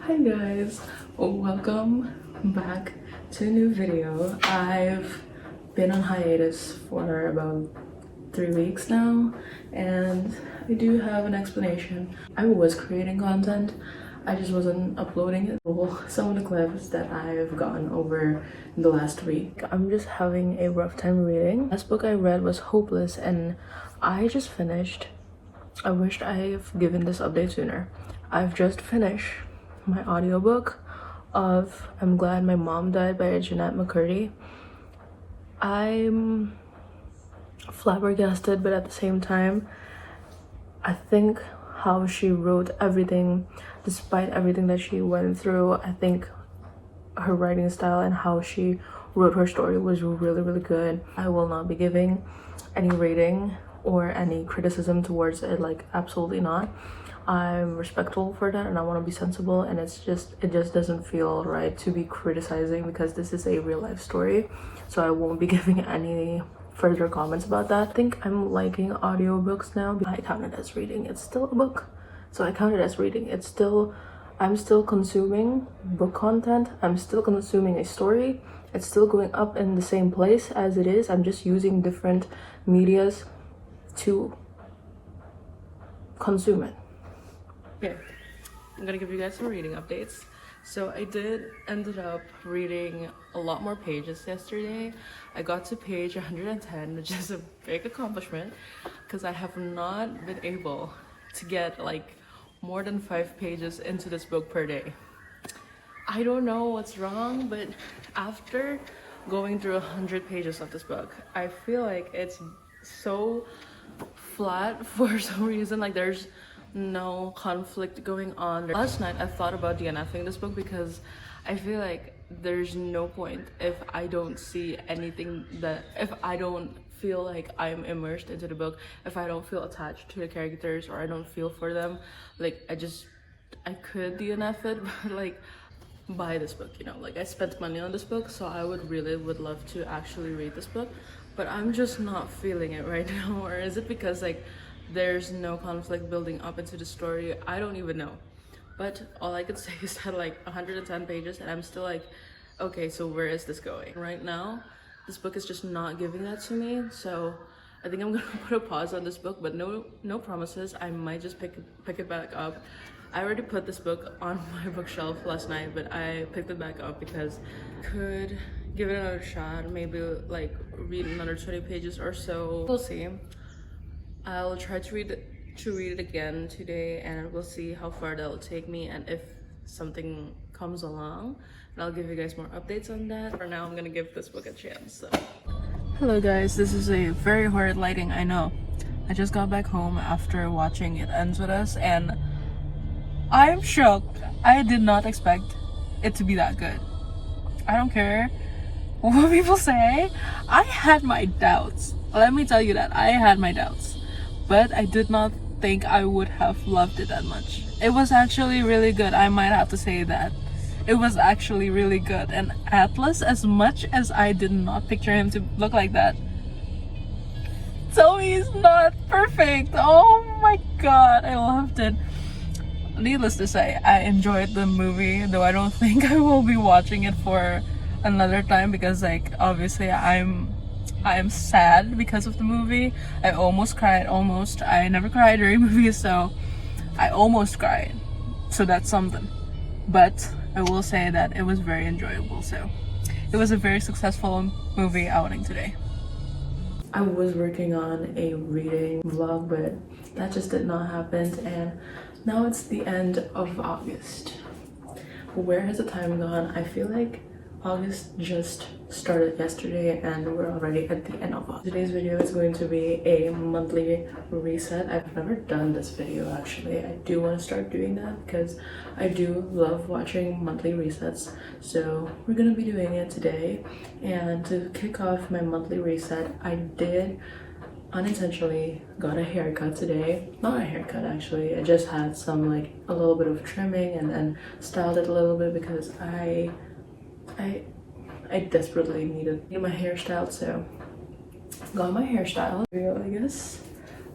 Hi guys, welcome back to a new video. I've been on hiatus for about 3 weeks now, and I do have an explanation. I was creating content, I just wasn't uploading it. Well, some of the clips that I've gotten over the last week. I'm just having a rough time reading. Last book I read was Hopeless, and I just finished. I wished I've given this update sooner. I've just finished my audiobook of I'm Glad My Mom Died by Jeanette McCurdy. I'm flabbergasted, but at the same time, I think how she wrote everything, despite everything that she went through, I think her writing style and how she wrote her story was really good. I will not be giving any rating or any criticism towards it, like absolutely not. I'm respectful for that and I want to be sensible, and it just doesn't feel right to be criticizing because this is a real life story, so I won't be giving any further comments about that. I think I'm liking audiobooks now. I count it as reading. It's still a book, so I count it as reading. I'm still consuming book content. I'm still consuming a story. It's still going up in the same place as it is. I'm just using different medias to consume it. Okay, I'm gonna give you guys some reading updates. So I ended up reading a lot more pages yesterday. I got to page 110, which is a big accomplishment because I have not been able to get like more than 5 pages into this book per day. I don't know what's wrong, but after going through 100 pages of this book, I feel like it's so flat for some reason. Like there's no conflict going on. Last night I thought about DNFing this book because I feel like there's no point if I don't see anything, that if I don't feel like I'm immersed into the book, if I don't feel attached to the characters or I don't feel for them, like I could DNF it, but like buy this book, you know, like I spent money on this book, so I would love to actually read this book, but I'm just not feeling it right now. Or is it because like there's no conflict building up into the story? I don't even know, but all I could say is that like 110 pages and I'm still like, okay, so where is this going right now? This book is just not giving that to me, so I think I'm gonna put a pause on this book, but no promises. I might just pick it back up. I already put this book on my bookshelf last night, but I picked it back up because I could give it another shot, maybe like read another 20 pages or so. We'll see. I'll try to read it again today, and we'll see how far that'll take me, and if something comes along, and I'll give you guys more updates on that. For now, I'm gonna give this book a chance. So. Hello guys, this is a very horrid lighting, I know. I just got back home after watching It Ends With Us, and I'm shocked. I did not expect it to be that good. I don't care what people say. I had my doubts. Let me tell you that I had my doubts. But I did not think I would have loved it that much. It was actually really good. I might have to say that. It was actually really good. And Atlas, as much as I did not picture him to look like that, so he's not perfect. Oh my god, I loved it. Needless to say, I enjoyed the movie, though I don't think I will be watching it for another time because like obviously I am sad because of the movie. I almost cried, almost. I never cried during movies, so I almost cried. So that's something. But I will say that it was very enjoyable, so it was a very successful movie outing today. I was working on a reading vlog, but that just did not happen, and now it's the end of August. Where has the time gone? I feel like August just started yesterday and we're already at the end of August. Today's video is going to be a monthly reset. I've never done this video actually. I do want to start doing that because I do love watching monthly resets. So we're going to be doing it today. And to kick off my monthly reset, I did unintentionally got a haircut today. Not a haircut actually. I just had some like a little bit of trimming and then styled it a little bit because I desperately needed my hairstyle, so got my hairstyle. I guess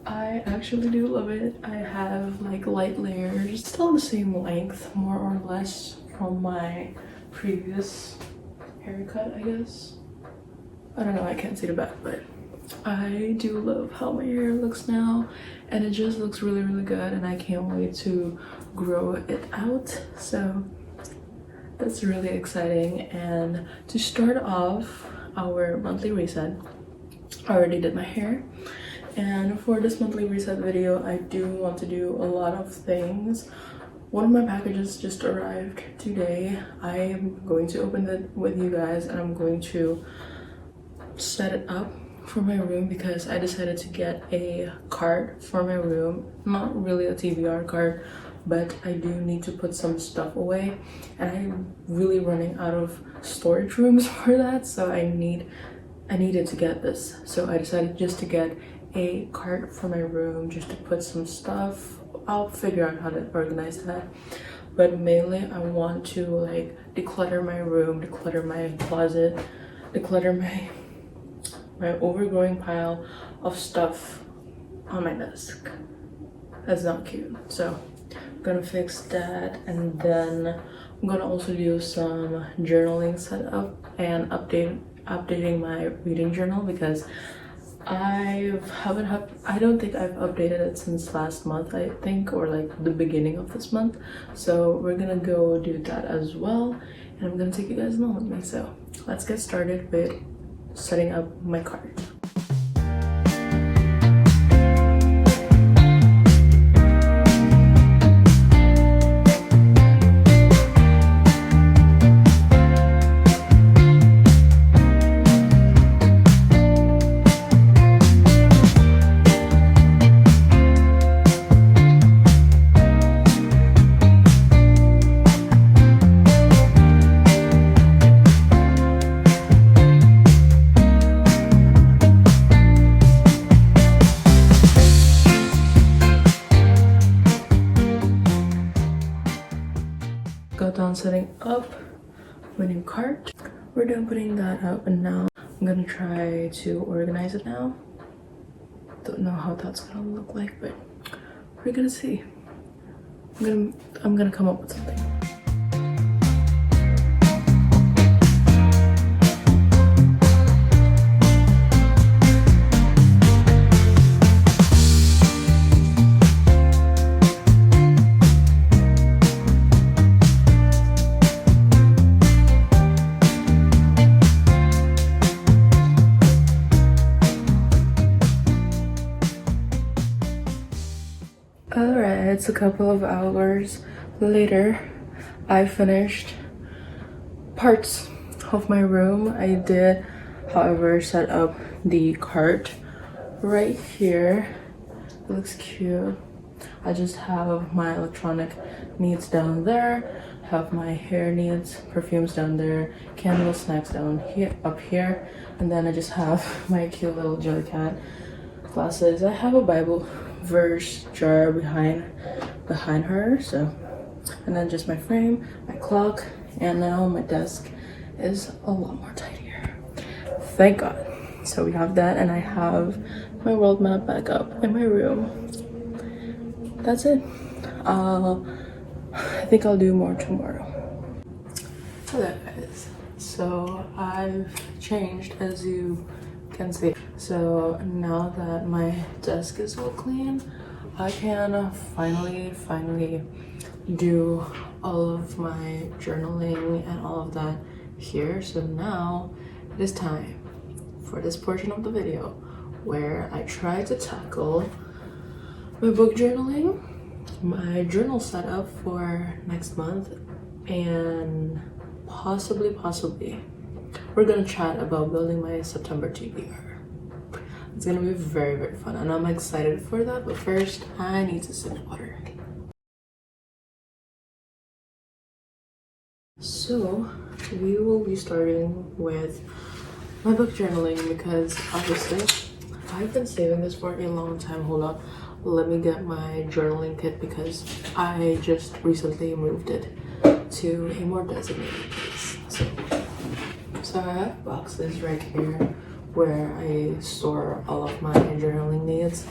I actually do love it. I have like light layers, still the same length more or less from my previous haircut, I guess. I don't know, I can't see the back, but I do love how my hair looks now, and it just looks really good, and I can't wait to grow it out. So that's really exciting. And to start off our monthly reset, I already did my hair, and for this monthly reset video I do want to do a lot of things. One of my packages just arrived today. I am going to open it with you guys, and I'm going to set it up for my room because I decided to get a cart for my room. Not really a TBR cart, but I do need to put some stuff away, and I'm really running out of storage rooms for that, so I needed to get this. So I decided just to get a cart for my room just to put some stuff. I'll figure out how to organize that, but mainly I want to like declutter my room, declutter my closet, declutter my overgrowing pile of stuff on my desk. That's not cute. So I'm gonna fix that, and then I'm gonna also do some journaling setup and updating my reading journal because I don't think I've updated it since last month, I think, or like the beginning of this month. So we're gonna go do that as well, and I'm gonna take you guys along with me. So let's get started with setting up my cart. Got done setting up my new cart. We're done putting that up, and now I'm gonna try to organize it now. Don't know how that's gonna look like, but we're gonna see. I'm gonna come up with something. Alright, it's a couple of hours later. I finished parts of my room. I did, however, set up the cart right here. It looks cute. I just have my electronic needs down there, have my hair needs, perfumes down there, candles, snacks down here, up here, and then I just have my cute little jelly cat glasses. I have a Bible verse jar behind her, so, and then just my frame, my clock, and now my desk is a lot more tidier, thank God. So we have that, and I have my world map back up in my room. That's it. I think I'll do more tomorrow. Hello guys, so I've changed, as you can see. So now that my desk is all clean, I can finally do all of my journaling and all of that here. So now it is time for this portion of the video where I try to tackle my book journaling, my journal setup for next month, and possibly we're gonna chat about building my September TBR. It's gonna be very fun, and I'm excited for that, but first I need to sip water. So we will be starting with my book journaling because obviously I've been saving this for a long time. Hold on, let me get my journaling kit because I just recently moved it to a more designated place. So I have boxes right here where I store all of my journaling needs.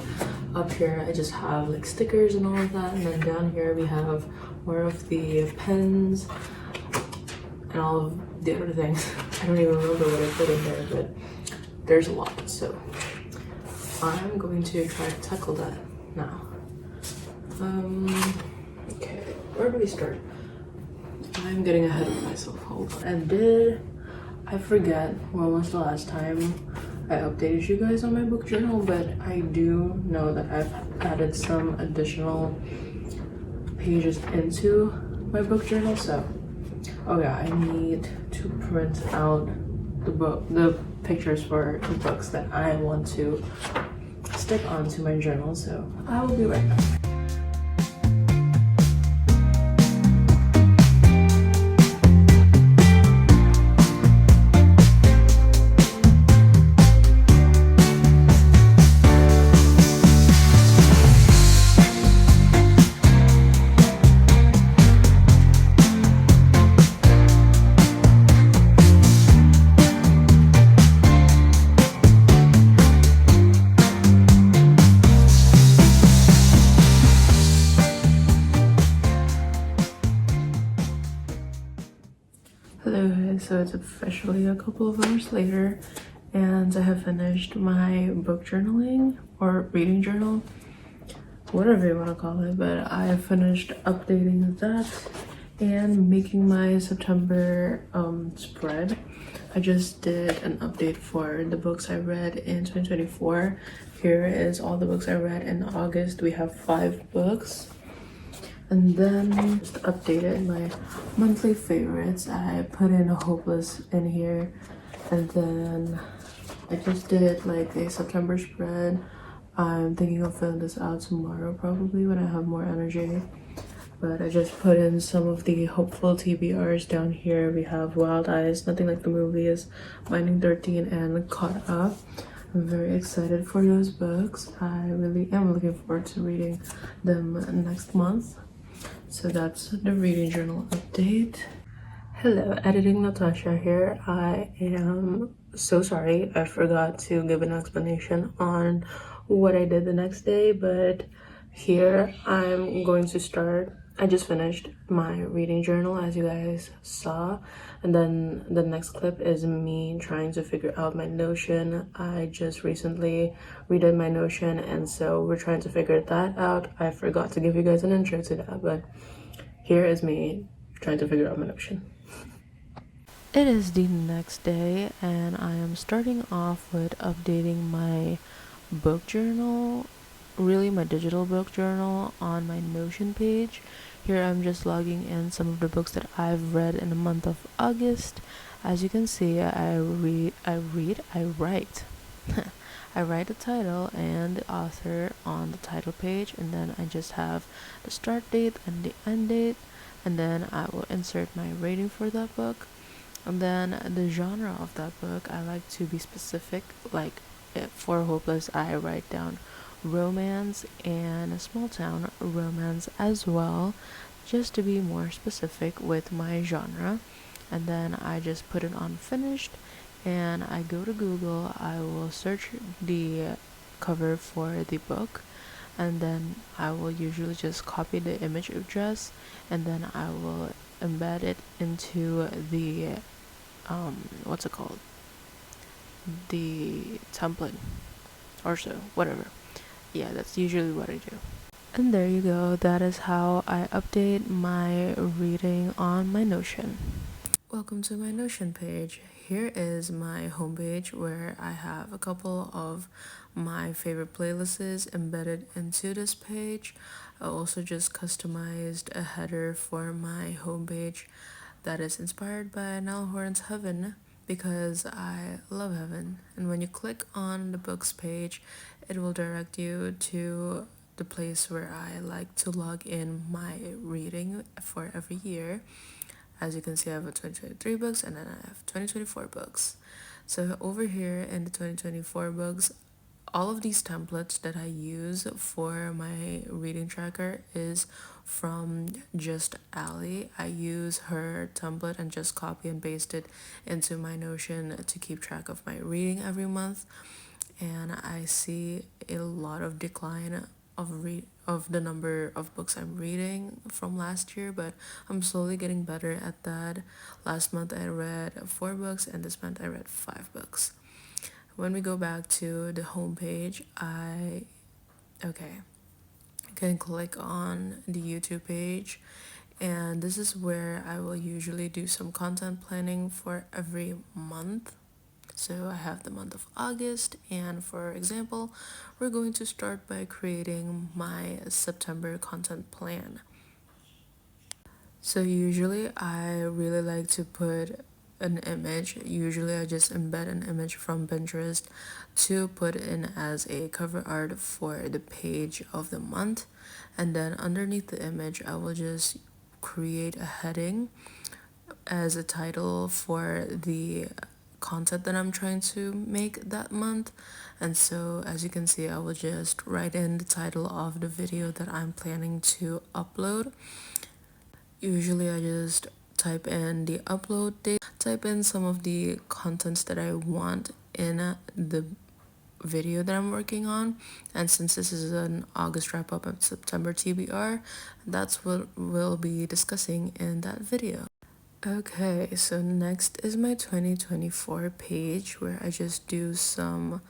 Up here I just have like stickers and all of that, and then down here we have more of the pens and all of the other things. I don't even remember what I put in there, but there's a lot, so I'm going to try to tackle that now. Okay, where do we start? I'm getting ahead of myself. Hold on. And I forget when was the last time I updated you guys on my book journal, but I do know that I've added some additional pages into my book journal. So, oh yeah, I need to print out the pictures for the books that I want to stick onto my journal. So I will be right back. Hello guys, so it's officially a couple of hours later and I have finished my book journaling or reading journal, whatever you want to call it, but I have finished updating that and making my September spread. I just did an update for the books I read in 2024. Here is all the books I read in August. We have 5 books. And then just updated my monthly favorites. I put in a Hopeless in here, and then I just did like a September spread. I'm thinking of filling this out tomorrow probably when I have more energy, but I just put in some of the hopeful TBRs down here. We have Wild Eyes, Nothing Like the Movies, Binding 13, and Caught Up. I'm very excited for those books. I really am looking forward to reading them next month. So that's the reading journal update. Hello, editing Natasha here. I am so sorry. I forgot to give an explanation on what I did the next day, but here I'm going to start. I just finished my reading journal, as you guys saw, and then the next clip is me trying to figure out my Notion. I just recently redid my Notion, and so we're trying to figure that out. I forgot to give you guys an intro to that, but here is me trying to figure out my Notion. It is the next day, and I am starting off with updating my book journal, really my digital book journal on my Notion page. Here I'm just logging in some of the books that I've read in the month of August. As you can see, I write. I write the title and the author on the title page, and then I just have the start date and the end date, and then I will insert my rating for that book. And then the genre of that book, I like to be specific. Like for Hopeless, I write down romance and a small town romance as well, just to be more specific with my genre. And then I just put it on finished, and I go to Google. I will search the cover for the book, and then I will usually just copy the image address, and then I will embed it into the what's it called, the template or so, whatever. Yeah, that's usually what I do. And there you go, that is how I update my reading on my Notion. Welcome to my Notion page. Here is my homepage where I have a couple of my favorite playlists embedded into this page. I also just customized a header for my homepage that is inspired by Nell Horan's Heaven, because I love heaven. And when you click on the books page, it will direct you to the place where I like to log in my reading for every year. As you can see, I have a 2023 books, and then I have 2024 books. So over here in the 2024 books, all of these templates that I use for my reading tracker is from Just Ali. I use her template and just copy and paste it into my Notion to keep track of my reading every month. and I see a lot of decline of the number of books I'm reading from last year, but I'm slowly getting better at that. Last month I read 4 books, and this month I read 5 books. When we go back to the homepage, I can click on the YouTube page, and this is where I will usually do some content planning for every month. So I have the month of August, and for example, we're going to start by creating my September content plan. So usually I really like to put an image. Usually I just embed an image from Pinterest to put in as a cover art for the page of the month. And then underneath the image, I will just create a heading as a title for the content that I'm trying to make that month. And so as you can see, I will just write in the title of the video that I'm planning to upload. Usually I just type in the upload date, type in some of the contents that I want in the video that I'm working on, and since this is an August wrap up and September TBR, that's what we'll be discussing in that video. Okay, so next is my 2024 page, where I just do some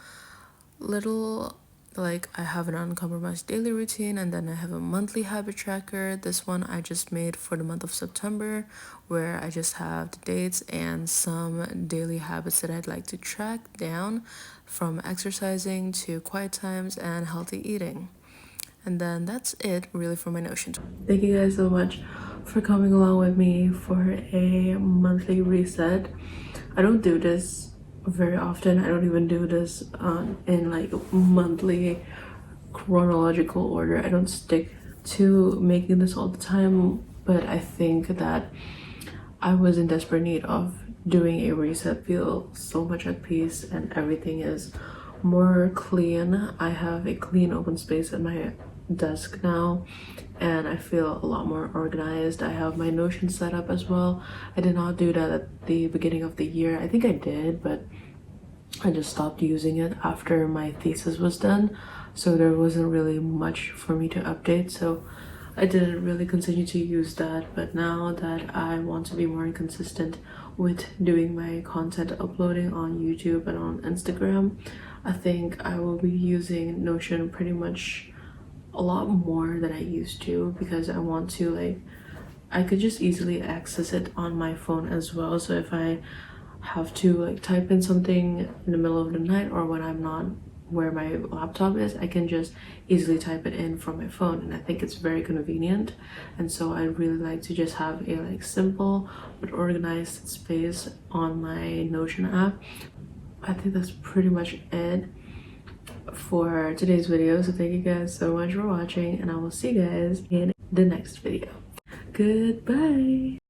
little, like, I have an uncompromised daily routine, and then I have a monthly habit tracker. This one I just made for the month of September, where I just have the dates and some daily habits that I'd like to track down, from exercising to quiet times and healthy eating. And then that's it really for my Notion. Thank you guys so much for coming along with me for a monthly reset. I don't do this very often. I don't even do this in like monthly chronological order. I don't stick to making this all the time, but I think that I was in desperate need of doing a reset, feel so much at peace, and everything is more clean. I have a clean open space at my desk now, and I feel a lot more organized. I have my Notion set up as well. I did not do that at the beginning of the year. I think I did, but I just stopped using it after my thesis was done, so there wasn't really much for me to update, so I didn't really continue to use that. But now that I want to be more consistent with doing my content uploading on YouTube and on Instagram, I think I will be using Notion pretty much a lot more than I used to, because I want to, like, I could just easily access it on my phone as well. So if I have to like type in something in the middle of the night, or when I'm not where my laptop is, I can just easily type it in from my phone, and I think it's very convenient. And so I really like to just have a like simple but organized space on my Notion app. I think that's pretty much it for today's video. So thank you guys so much for watching, and I will see you guys in the next video. Goodbye.